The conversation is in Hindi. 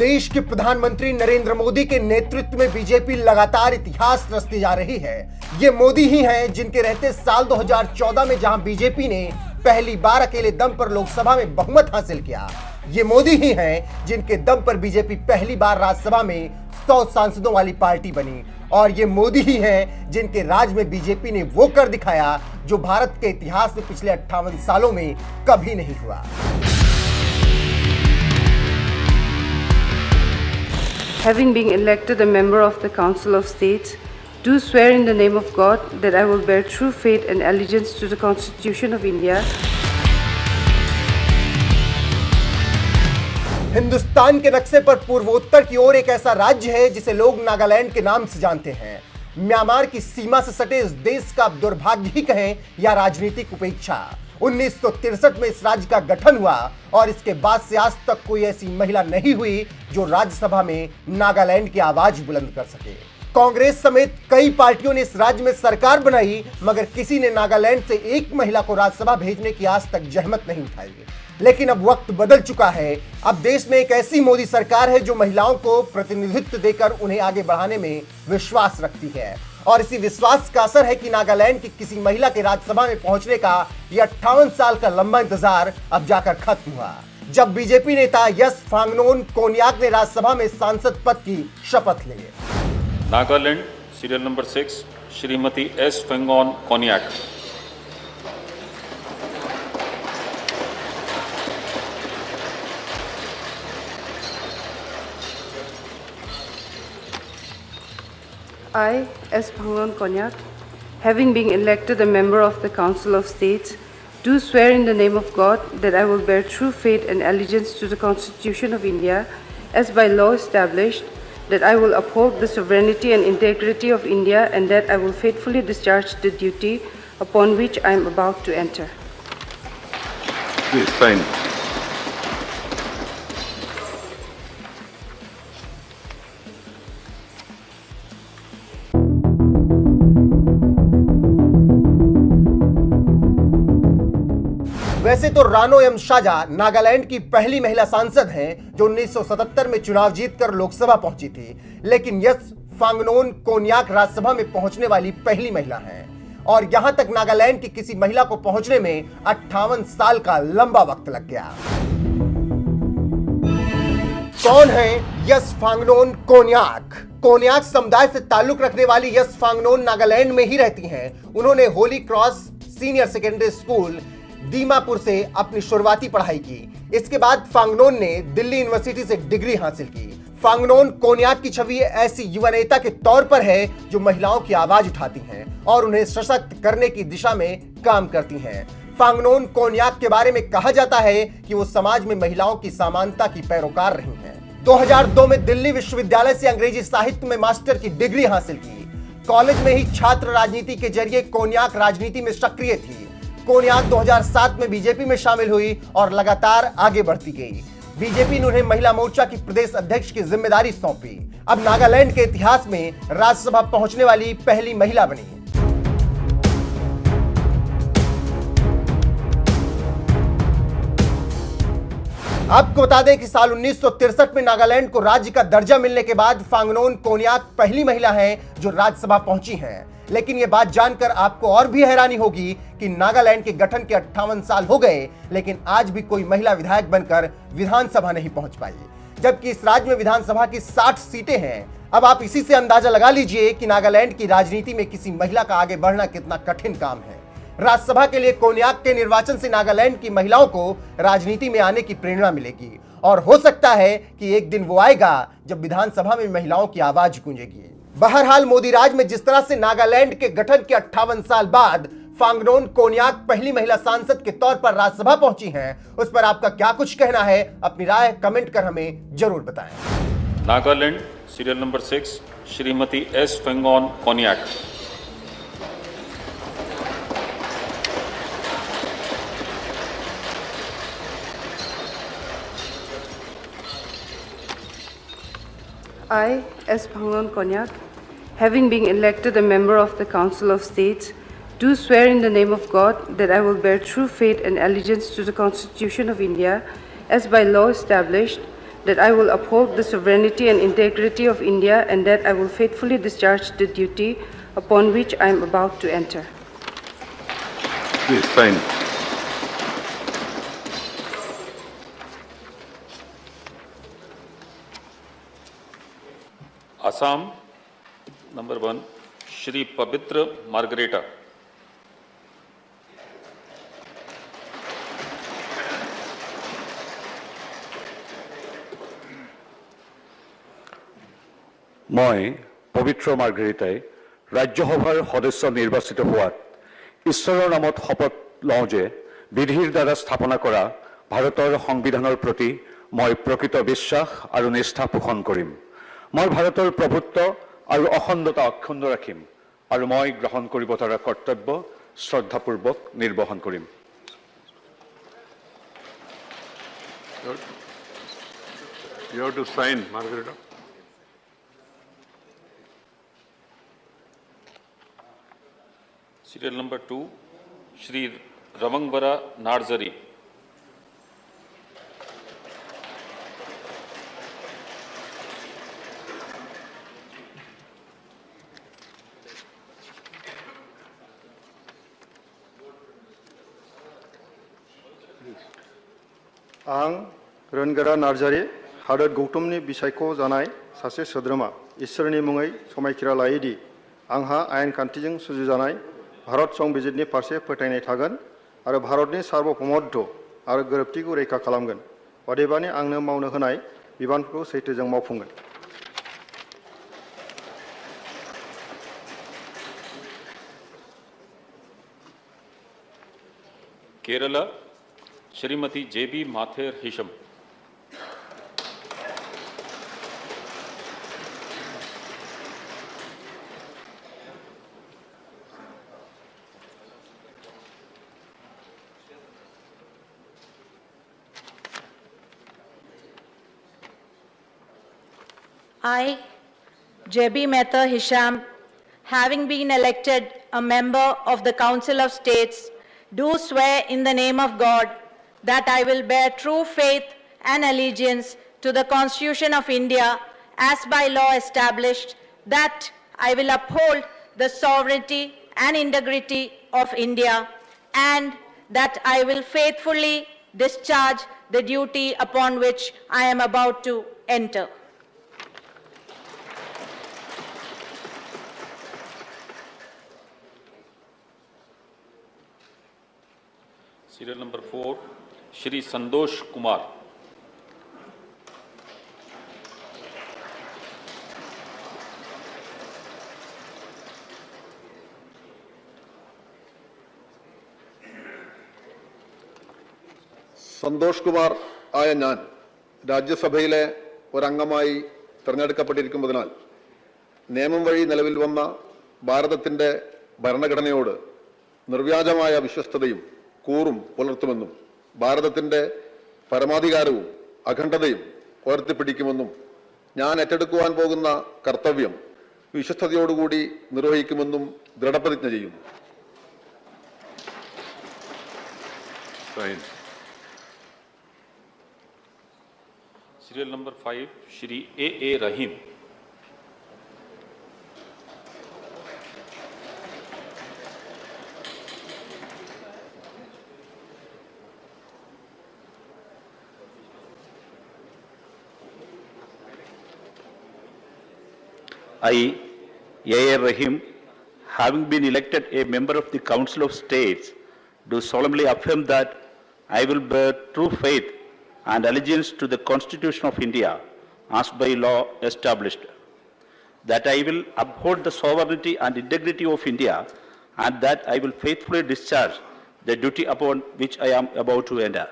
देश के प्रधानमंत्री नरेंद्र मोदी के नेतृत्व में बीजेपी लगातार इतिहास रचती जा रही है। ये मोदी ही हैं जिनके रहते साल 2014 में जहां बीजेपी ने पहली बार अकेले दम पर लोकसभा में बहुमत हासिल किया, ये मोदी ही हैं जिनके दम पर बीजेपी पहली बार राज्यसभा में 100 सांसदों वाली पार्टी बनी। और ये मोदी ही हैं जिनके राज में बीजेपी ने वो कर दिखाया जो भारत के इतिहास में पिछले 58 सालों में कभी नहीं हुआ। Having been elected a member of the Council of States, do swear in the name of God that I will bear true faith and allegiance to the Constitution of India. Hindustan के नक्शे पर पूर्वोत्तर की ओर एक ऐसा राज्य है जिसे लोग नागालैंड के नाम से जानते हैं। म्यांमार की सीमा से सटे इस देश का दुर्भाग्य ही कहें या राजनीतिक उपेक्षा। 1963 में इस राज्य का गठन हुआ और इसके बाद से आज तक कोई ऐसी महिला नहीं हुई जो राज्यसभा में नागालैंड की आवाज बुलंद कर सके। कांग्रेस समेत कई पार्टियों ने इस राज्य में सरकार बनाई, मगर किसी ने नागालैंड से एक महिला को राज्यसभा भेजने की आज तक जहमत नहीं उठाई। लेकिन अब वक्त बदल चुका है। अब देश में एक ऐसी मोदी सरकार है जो महिलाओं को प्रतिनिधित्व देकर उन्हें आगे बढ़ाने में विश्वास रखती है। और इसी विश्वास का असर है कि नागालैंड की किसी महिला के राज्यसभा में पहुंचने का यह 58 साल का लंबा इंतजार अब जाकर खत्म हुआ, जब बीजेपी नेता यस फांगनोन कोन्याक ने राज्यसभा में सांसद पद की शपथ ली। Nagaland serial number 6 Shrimati S Phangon Konyak. I, S. Phangon Konyak, having been elected a member of the Council of States, do swear in the name of God that I will bear true faith and allegiance to the Constitution of India, as by law established, that I will uphold the sovereignty and integrity of India, and that I will faithfully discharge the duty upon which I am about to enter. Please sign. वैसे तो रानो यमशाजा नागालैंड की पहली महिला सांसद हैं जो 1977 में चुनाव जीतकर लोकसभा पहुंची थी, लेकिन यस फांगनोन कोन्याक राज्यसभा में पहुंचने वाली पहली महिला हैं। और यहां तक नागालैंड की किसी महिला को पहुंचने में 58 साल का लंबा वक्त लग गया। कौन है यस फांगनोन कोन्याक? कोन्याक समुदाय से ताल्लुक रखने वाली यस फांगनोन नागालैंड में ही रहती हैं। उन्होंने Holi cross senior secondary school Dimapur से अपनी शुरुआती पढ़ाई की। इसके बाद फांगनोन ने दिल्ली यूनिवर्सिटी से डिग्री हासिल की। फांगनोन कोन्याक की छवि ऐसी युवा नेता के तौर पर है जो महिलाओं की आवाज उठाती हैं और उन्हें सशक्त करने की दिशा में काम करती हैं। फांगनोन कोन्याक के बारे में कहा जाता है कि वो समाज में महिलाओं की समानता की पैरोकार रही हैं। 2002 में दिल्ली विश्वविद्यालय से अंग्रेजी साहित्य में मास्टर की डिग्री हासिल की। कॉलेज में ही छात्र राजनीति के जरिए कोन्याक राजनीति में सक्रिय थी। कोन्याक 2007 में बीजेपी में शामिल हुई और लगातार आगे बढ़ती गई। बीजेपी ने उन्हें महिला मोर्चा की प्रदेश अध्यक्ष की जिम्मेदारी सौंपी। अब नागालैंड के इतिहास में राज्यसभा पहुंचने वाली पहली महिला बनी। आपको बता दें कि साल 1963 में नागालैंड को राज्य का दर्जा मिलने के बाद फांगनोन कोन्याक पहली महिला हैं जो राज्यसभा पहुंची हैं। लेकिन यह बात जानकर आपको और भी हैरानी होगी कि नागालैंड के गठन के 58 साल हो गए, लेकिन आज भी कोई महिला विधायक बनकर विधानसभा नहीं पहुंच पाई, जबकि इस राज्य में विधानसभा की 60 सीटें हैं। अब आप इसी से अंदाजा लगा लीजिए कि नागालैंड की राजनीति में किसी महिला का आगे बढ़ना कितना कठिन काम है। राज्यसभा के लिए कोन्याक के निर्वाचन से नागालैंड की महिलाओं को राजनीति में आने की प्रेरणा मिलेगी और हो सकता है कि एक दिन वो आएगा जब विधानसभा में महिलाओं की आवाज गूंजेगी। बहरहाल मोदी राज में जिस तरह से नागालैंड के गठन के 58 साल बाद फांगनोन कोन्याक पहली महिला सांसद के तौर पर राज्यसभा पहुंची हैं, उस पर आपका क्या कुछ कहना है? अपनी राय कमेंट कर हमें जरूर बताएं। Nagaland serial number 6 Shrimati S Phangon Konyak. I, S. Phangon Konyak, having been elected a member of the Council of States, do swear in the name of God that I will bear true faith and allegiance to the Constitution of India, as by law established, that I will uphold the sovereignty and integrity of India and that I will faithfully discharge the duty upon which I am about to enter. Please sign. Assam, number 1, Shri Pavitra Margareta. মই পবিত্ৰ মাৰ্গাৰিটাই ৰাজ্যসভাৰ সদস্য নিৰ্বাচিত হোৱাত ঈশ্বৰৰ নামত শপত লওঁ যে বিধিৰ দ্বাৰা স্থাপনা কৰা ভাৰতৰ সংবিধানৰ প্ৰতি মই প্ৰকৃত বিশ্বাস আৰু নিষ্ঠা পোষণ কৰিম। মই ভাৰতৰ প্ৰভুত্ব আৰু অখণ্ডতা অক্ষুণ্ণ ৰাখিম আৰু মই গ্ৰহণ কৰিব পৰা কৰ্তব্য শ্ৰদ্ধাপূৰ্বক নিৰ্বহন কৰিম। You have to sign, Margarita. Serial number 2, Shri Ravangvara Narzari. आं रोनगोरा नार्जारी हादोर गौतमनि बिसायख' जानाय सासे सोद्रोमा इसोरनि मुङै समायखिरा लायोदि आंहा आयेन खान्थिजों सुजुजानाय भारत संबिजिरनि फारसे फोथायनाय थागोन आरो भारतनि सार्वभौमध्य आरो गोरोबथिखौ रैखा खालामगोन। अदेबानि आंनो मावनो होनाय बिबानफोरखौ सैथोजों मावफुंगोन। Kerala, Shrimati J.B. Mathur Hisham. I, J.B. Mehta Hisham, having been elected a member of the Council of States, do swear in the name of God that I will bear true faith and allegiance to the Constitution of India as by law established, that I will uphold the sovereignty and integrity of India, and that I will faithfully discharge the duty upon which I am about to enter. Serial number 4, Shri Sandosh Kumar. Santhosh Kumar ആയ ഞാൻ രാജ്യസഭയിലെ ഒരംഗമായി തിരഞ്ഞെടുക്കപ്പെട്ടിരിക്കുന്നതിനാൽ നിയമം വഴി നിലവിൽ വന്ന ഭാരതത്തിൻ്റെ ഭരണഘടനയോട് നിർവ്യാജമായ വിശ്വസ്തതയും കൂറും പുലർത്തുമെന്നും ഭാരതത്തിൻ്റെ പരമാധികാരവും അഖണ്ഡതയും ഉയർത്തിപ്പിടിക്കുമെന്നും ഞാൻ ഏറ്റെടുക്കുവാൻ പോകുന്ന കർത്തവ്യം വിശ്വസ്തയോടുകൂടി നിർവഹിക്കുമെന്നും ദൃഢപ്രതിജ്ഞ ചെയ്യുന്നു. Serial number 5, Shri A.A. Rahim. I, A.A. Rahim, having been elected a member of the Council of States, do solemnly affirm that I will bear true faith and allegiance to the Constitution of India as by law established, that I will uphold the sovereignty and integrity of India, and that I will faithfully discharge the duty upon which I am about to enter.